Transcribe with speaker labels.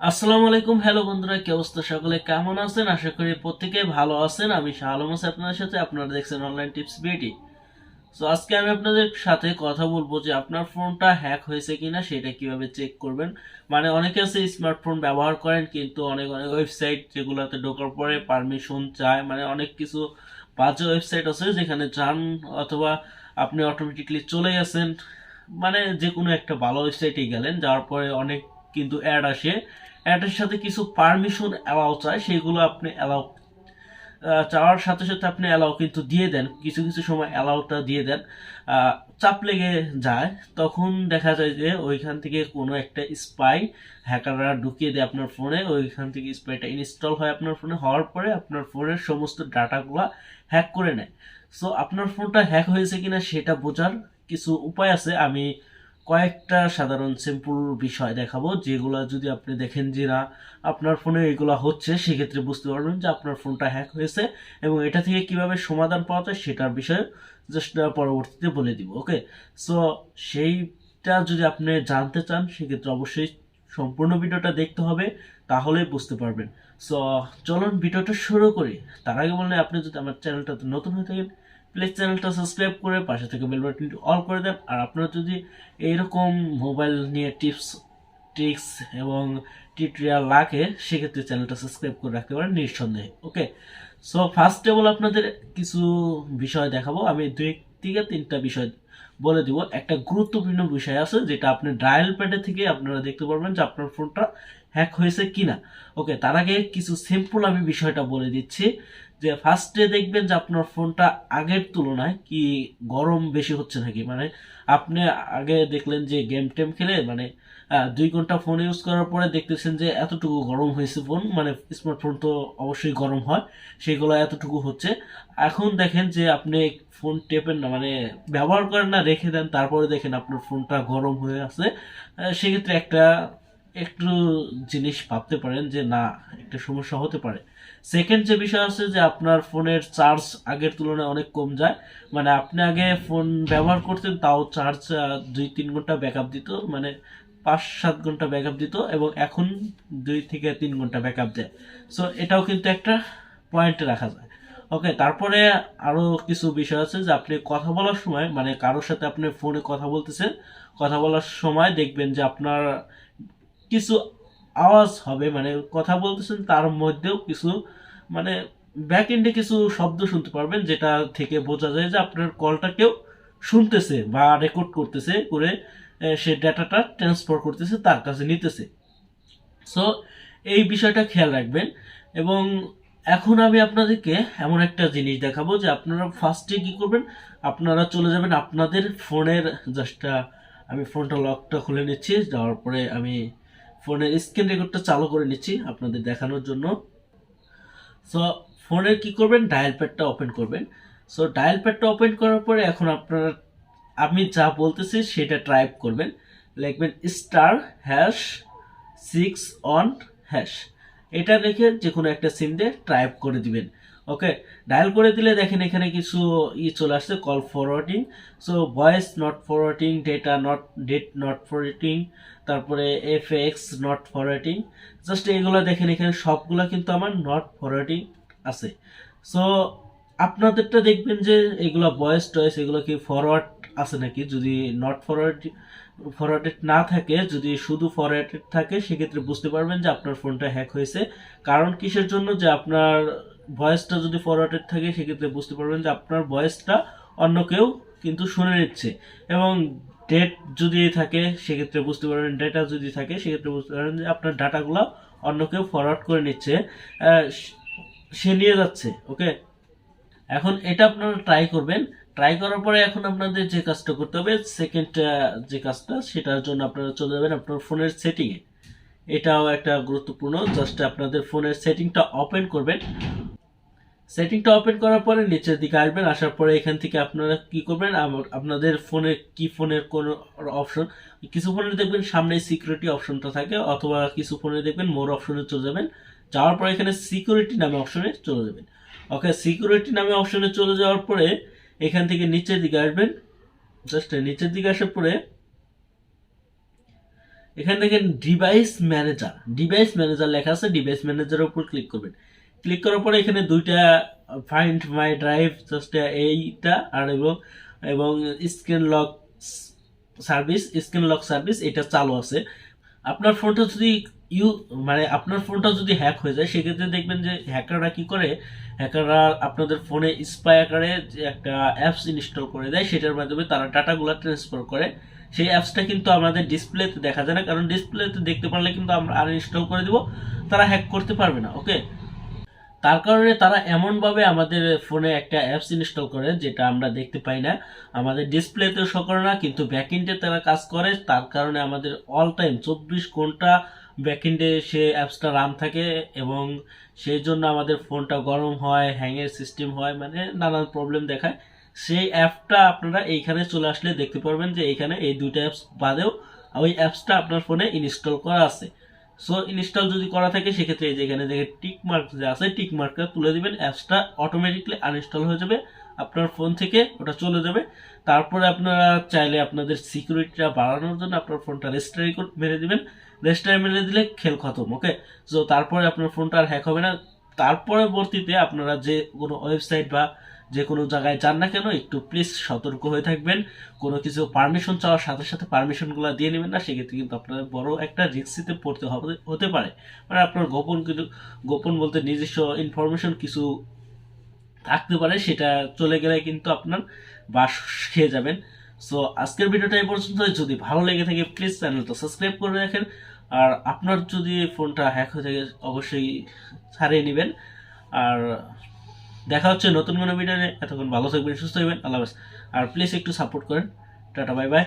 Speaker 1: আসসালামু আলাইকুম। হ্যালো বন্ধুরা, কি অবস্থা? সকলে কেমন আছেন? আশা করি প্রত্যেকে ভালো আছেন। আমি শাহ আলম আছি আপনাদের সাথে। আপনারা দেখছেন অনলাইন টিপস বিডি। সো আজকে আমি আপনাদের সাথে কথা বলবো যে আপনার ফোনটা হ্যাক হয়েছে কিনা সেটা কিভাবে চেক করবেন। মানে অনেকে আছে স্মার্টফোন ব্যবহার করেন, কিন্তু অনেক অনেক ওয়েবসাইট যেগুলোতে ঢোকার পরে পারমিশন চায়, মানে অনেক কিছু বাজে ওয়েবসাইট আছে যেখানে যান অথবা আপনি অটোমেটিকলি চলে গেছেন, মানে যে কোনো একটা ভালো ওয়েবসাইটে গেলেন, যাওয়ার পরে অনেক কিন্তু অ্যাড আসে। অ্যাডের সাথে কিছু পারমিশন অ্যালাউ চায়, সেগুলো আপনি অ্যালাউ চাওয়ার সাথে সাথে আপনি অ্যালাউ কিন্তু দিয়ে দেন, কিছু কিছু সময় অ্যালাউটা দিয়ে দেন। আহ, চাপ লেগে যায়, তখন দেখা যায় যে ওইখান থেকে কোনো একটা স্পাই হ্যাকাররা ঢুকিয়ে দেয় আপনার ফোনে। ওইখান থেকে স্পাইটা ইনস্টল হয় আপনার ফোনে, হওয়ার পরে আপনার ফোনের সমস্ত ডাটাগুলো হ্যাক করে নেয়। সো আপনার ফোনটা হ্যাক হয়েছে কিনা সেটা বোঝার কিছু উপায় আছে। আমি কয়েকটা সাধারণ সিম্পল বিষয় দেখাবো, যেগুলো যদি আপনি দেখেন যে না আপনার ফোনে এগুলো হচ্ছে, সেক্ষেত্রে বুঝতে পারবেন যে আপনার ফোনটা হ্যাক হয়েছে। এবং এটা থেকে কিভাবে সমাধান পাওয়া যায় সেটার বিষয়ে জাস্ট পরবর্তীতে বলে দিব। ওকে, সো সেইটা যদি আপনি জানতে চান সেক্ষেত্রে অবশ্যই সম্পূর্ণ ভিডিওটা দেখতে হবে, তাহলেই বুঝতে পারবেন। সো চলুন ভিডিওটা শুরু করি। তার আগে বললে, আপনি যদি আমার চ্যানেলটাতে নতুন হয়ে থাকেন, প্লিজ চ্যানেলটা সাবস্ক্রাইব করে পাশে থেকে বেল বাটনটি অল করে দেন। আর আপনারা যদি এইরকম মোবাইল নিয়ে টিপস, ট্রিক্স এবং টিউটোরিয়াল লাগে, সেক্ষেত্রে চ্যানেলটা সাবস্ক্রাইব করে রাখতে পারেন নিঃসন্দেহে। ওকে, সো ফার্স্ট অফ অল আপনাদের কিছু বিষয় দেখাবো। আমি দুই থেকে তিনটা বিষয় বলে দিব। একটা গুরুত্বপূর্ণ বিষয় আছে যেটা আপনি ডায়াল প্যাডে থেকে আপনারা দেখতে পারবেন যে আপনার ফোনটা হ্যাক হয়েছে কিনা। ওকে, তার আগে কিছু সিম্পল আমি বিষয়টা বলে দিচ্ছি। যে ফার্স্টে দেখবেন যে আপনার ফোনটা আগের তুলনায় কি গরম বেশি হচ্ছে নাকি। মানে আপনি আগে দেখলেন যে গেম টেম খেলে, মানে 2 ঘন্টা ফোন ইউজ করার পরে দেখতেছেন যে এতটুকু গরম হয়েছে ফোন, মানে স্মার্টফোন তো অবশ্যই গরম হয়, সেগুলো এতটুকু হচ্ছে। এখন দেখেন যে আপনি ফোন টেপেন না, মানে ব্যবহার করেন না, রেখে দেন, তারপরে দেখেন আপনার ফোনটা গরম হয়ে আছে। সেক্ষেত্রে একটু জিনিস ভাবতে পারেন যে না, একটা সমস্যা হতে পারে। সেকেন্ড যে বিষয় আছে যে আপনার ফোনের চার্জ আগের তুলনায় অনেক কম যায়। মানে আপনি আগে ফোন ব্যবহার করতেন, তাও চার্জ 2-3 ঘন্টা ব্যাকআপ দিত, মানে 5-7 ঘন্টা ব্যাকআপ দিত, এবং এখন 2 থেকে 3 ঘন্টা ব্যাকআপ দেয়। সো এটাও কিন্তু একটা পয়েন্টে রাখা যায়। ওকে, তারপরে আরো কিছু বিষয় আছে যে আপনি কথা বলার সময়, মানে কারোর সাথে আপনি ফোনে কথা বলতেছেন, কথা বলার সময় দেখবেন যে আপনার কিছু আওয়াজ হবে, মানে কথা বলতেছেন তার মধ্যেও কিছু, মানে ব্যাক এন্ডে কিছু শব্দ শুনতে পারবেন, যেটা থেকে বোঝা যায় যে আপনার কলটা কেউ শুনতেছে বা রেকর্ড করতেছে করে সে ডাটাটা ট্রান্সফার করতেছে, তার কাছে নিতেছে। সো এই বিষয়টা খেয়াল রাখবেন। এবং এখন আমি আপনাদেরকে এমন একটা জিনিস দেখাবো যে আপনারা ফার্স্টে কি করবেন, আপনারা চলে যাবেন আপনাদের ফোনের, জাস্ট আমি ফোনটা লকটা খুলে নিচ্ছি, যাওয়ার পরে আমি ফোনের স্ক্রিন রেকর্ডটা চালু করে নিচ্ছি আপনাদের দেখানোর জন্য। সো ফোনের কি করবেন, ডায়াল প্যাডটা ওপেন করবেন। সো ডায়াল প্যাডটা ওপেন করার পরে এখন আপনারা, আমি যা বলতেছি সেটা টাইপ করবেন। লিখবেন *#6 এটা লিখে যে কোনো একটা সিম দিয়ে টাইপ করে দিবেন। ওকে, ডায়াল করে দিলে দেখেন এখানে কিছু চলে আসছে, call forwarding, so voice not forwarding, data not forwarding, তারপরে এফএক্স নট ফরওয়ার্ডিং। জাস্ট এগুলো দেখেন, এখানে সবগুলা কিন্তু আমার নট ফরওয়ার্ডিং আছে। সো আপনাদেরটা দেখবেন যে এগুলো ভয়েস টয়েস এগুলো কি ফরওয়ার্ড আছে নাকি। যদি নট ফরওয়ার্ডেড না থাকে, যদি শুধু ফরওয়ার্ডেড থাকে, সেক্ষেত্রে বুঝতে পারবেন যে আপনার ফোনটা হ্যাক হয়েছে। কারণ কিসের জন্য, যে আপনার ভয়েসটা যদি ফরওয়ার্ডেড থাকে, সেক্ষেত্রে বুঝতে পারবেন যে আপনার ভয়েসটা অন্য কেউ কিন্তু শুনে নিচ্ছে। এবং ডেট যদি থাকে, সেক্ষেত্রে বুঝতে পারবেন, ডেটা যদি থাকে, সেক্ষেত্রে বুঝতে পারবেন যে আপনার ডাটাগুলো অন্য কেউ ফরওয়ার্ড করে নিচ্ছে, আহ, সে নিয়ে যাচ্ছে। ওকে, এখন এটা আপনারা ট্রাই করবেন। ট্রাই করার পরে এখন আপনাদের যে কাজটা করতে হবে, সেকেন্ড যে কাজটা, সেটার জন্য আপনারা চলে যাবেন আপনার ফোনের সেটিংয়ে। এটাও একটা গুরুত্বপূর্ণ, জাস্ট আপনাদের ফোনের সেটিংটা ওপেন করবেন। সেটিংটা ওপেন করার পরে নিচের দিকে আসবেন, আসার পরে এখান থেকে আপনারা কি করবেন, আপনাদের ফোনে কি ফোনের কোন অপশন, কিছু ফোনে দেখবেন সামনে সিকিউরিটি অপশনটা থাকে, অথবা কিছু ফোনে দেখবেন মোর অপশনে চলে যাবেন। যাওয়ার পরে এখানে সিকিউরিটি নামে অপশনে চলে যাবেন। ওকে, সিকিউরিটি নামে অপশনে চলে যাওয়ার পরে এখান থেকে নিচের দিকে আসবেন। জাস্ট নিচের দিকে আসার পরে এখানে দেখেন ডিভাইস ম্যানেজার লেখা আছে, ডিভাইস ম্যানেজারের উপর ক্লিক করবেন। ক্লিক করার পরে এখানে দুইটা ফাইন্ড মাই ড্রাইভ জাস্ট এইটা আর এবং স্ক্রিন লক সার্ভিস এটা চালু আছে। আপনার ফোনটা যদি আপনার ফোনটা যদি হ্যাক হয়ে যায়, সেক্ষেত্রে দেখবেন যে হ্যাকাররা কি করে, হ্যাকাররা আপনাদের ফোনে স্পাই আকারে যে একটা অ্যাপস ইনস্টল করে দেয়, সেটার মাধ্যমে তারা ডাটাগুলো ট্রান্সফার করে। সেই অ্যাপসটা কিন্তু আমাদের ডিসপ্লেতে দেখা যায় না, কারণ ডিসপ্লেতে দেখতে পারলে কিন্তু আমরা আনইনস্টল করে দিব, তারা হ্যাক করতে পারবে না। ওকে, তার কারণে তারা এমনভাবে আমাদের ফোনে একটা অ্যাপস ইনস্টল করে যেটা আমরা দেখতে পাই না, আমাদের ডিসপ্লেতে শো করে না, কিন্তু ব্যাকএন্ডে তারা কাজ করে। তার কারণে আমাদের অল টাইম 24 ঘন্টা ব্যাকএন্ডে সে অ্যাপসটা রান থাকে, এবং সেই জন্য আমাদের ফোনটা গরম হয়, হ্যাংয়ের সিস্টেম হয়, মানে নানান প্রবলেম দেখায়। সেই অ্যাপটা আপনারা এইখানে চলে আসলে দেখতে পারবেন যে এইখানে এই দুইটা অ্যাপস বাদেও ওই অ্যাপসটা আপনার ফোনে ইনস্টল করা আছে। সো ইনস্টল যদি করা থাকে, সেক্ষেত্রে এই যে এখানে দেখে টিক মার্ক যে আছে, টিক মার্কটা তুলে দিবেন, অ্যাপসটা অটোমেটিকলি আনইনস্টল হয়ে যাবে, আপনার ফোন থেকে ওটা চলে যাবে। তারপরে আপনারা চাইলে আপনাদের সিকিউরিটিটা বাড়ানোর জন্য আপনার ফোনটা রেজিস্ট্রারি মেরে দিবেন, রেজিস্ট্রারি মেরে দিলে খেল খতম। ওকে, সো তারপরে আপনার ফোনটা আর হ্যাক হবে না। তার পরবর্তীতে আপনারা যে কোনো ওয়েবসাইট বা যে কোনো জায়গায় যান না কেন, একটু প্লিজ সতর্ক হয়ে থাকবেন। কোনো কিছু পারমিশন চাওয়ার সাথে সাথে পারমিশনগুলো দিয়ে নেবেন না, সেক্ষেত্রে কিন্তু আপনার বড় একটা রিস্কিতে পড়তে হতে পারে। মানে আপনার গোপন বলতে নিজস্ব ইনফরমেশন কিছু থাকতে পারে, সেটা চলে গেলে কিন্তু আপনার বাস খেয়ে যাবেন। সো আজকের ভিডিওটা এই পর্যন্ত। যদি ভালো লেগে থাকে প্লিজ চ্যানেলটা সাবস্ক্রাইব করে রাখেন, আর আপনার যদি ফোনটা হ্যাক হয়ে থাকে অবশ্যই ছাড়িয়ে নেবেন। আর দেখা হচ্ছে নতুন কোনো ভিডিও নিয়ে। এতক্ষণ ভালো থাকবেন, সুস্থ থাকবেন, আল্লাহ হাফেজ। আর প্লিজ একটু সাপোর্ট করেন। Tata, bye bye.